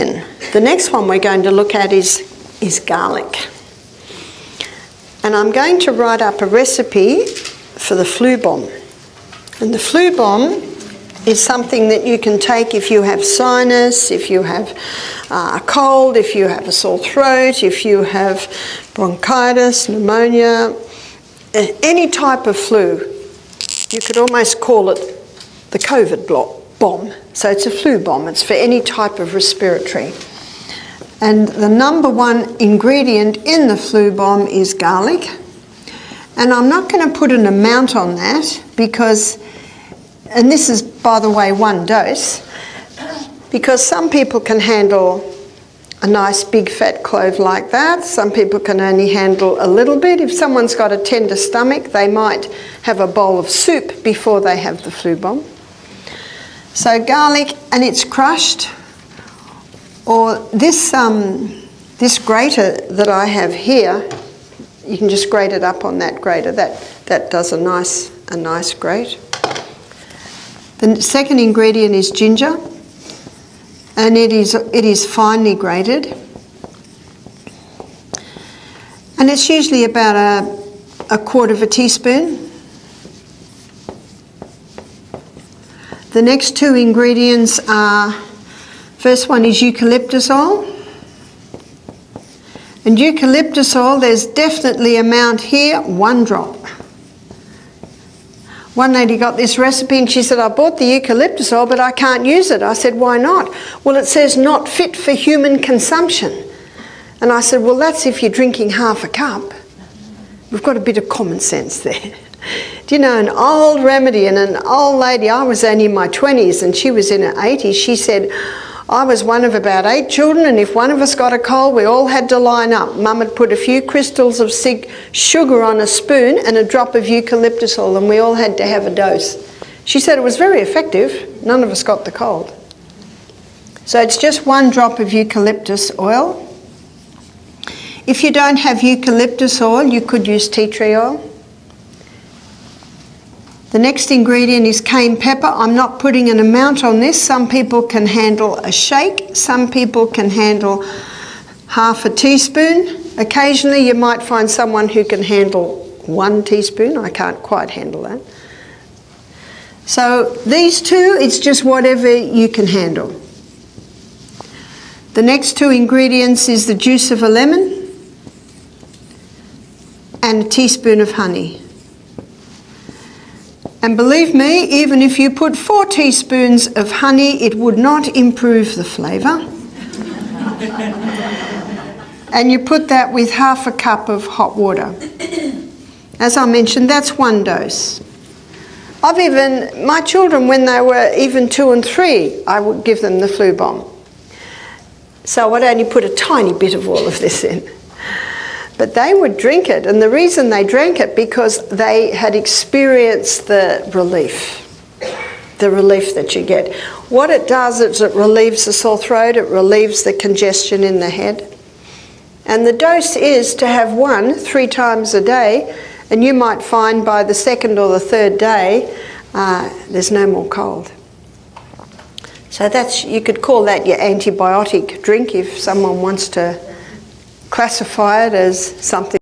then, the next one we're going to look at is garlic. And I'm going to write up a recipe for the flu bomb. And the flu bomb is something that you can take if you have sinus, if you have a cold, if you have a sore throat, if you have bronchitis, pneumonia, any type of flu. You could almost call it the COVID bomb. So it's a flu bomb. It's for any type of respiratory. And the number one ingredient in the flu bomb is garlic. And I'm not going to put an amount on that because, and this is, by the way, 1 dose, because some people can handle a nice big fat clove like that. Some people can only handle a little bit. If someone's got a tender stomach, they might have a bowl of soup before they have the flu bomb. So garlic, and it's crushed, or this grater that I have here, you can just grate it up on that grater. That does a nice grate. The second ingredient is ginger, and it is finely grated. And it's usually about a quarter of a teaspoon. The next 2 ingredients are, first one is eucalyptus oil. And eucalyptus oil, there's definitely amount here, 1 drop. One lady got this recipe and she said, I bought the eucalyptus oil but I can't use it. I said, why not? Well, it says not fit for human consumption. And I said, well, that's if you're drinking half a cup. We've got a bit of common sense there. Do you know, an old remedy, and an old lady, I was only in my 20s and she was in her 80s, she said, I was one of about 8 children, and if one of us got a cold, we all had to line up. Mum had put a few crystals of sugar on a spoon and a drop of eucalyptus oil, and we all had to have a dose. She said it was very effective. None of us got the cold. So it's just 1 drop of eucalyptus oil. If you don't have eucalyptus oil, you could use tea tree oil. The next ingredient is cayenne pepper. I'm not putting an amount on this. Some people can handle a shake. Some people can handle half a teaspoon. Occasionally you might find someone who can handle 1 teaspoon. I can't quite handle that. So these 2, it's just whatever you can handle. The next 2 ingredients is the juice of a lemon and a teaspoon of honey. And believe me, even if you put 4 teaspoons of honey, it would not improve the flavour. And you put that with half a cup of hot water. As I mentioned, that's 1 dose. My children, when they were even 2 and 3, I would give them the flu bomb. So I'd only put a tiny bit of all of this in. But they would drink it, and the reason they drank it because they had experienced the relief that you get. What it does is it relieves the sore throat, it relieves the congestion in the head. And the dose is to have 1 3 times a day, and you might find by the 2nd or the 3rd day, there's no more cold. So you could call that your antibiotic drink if someone wants to classify it as something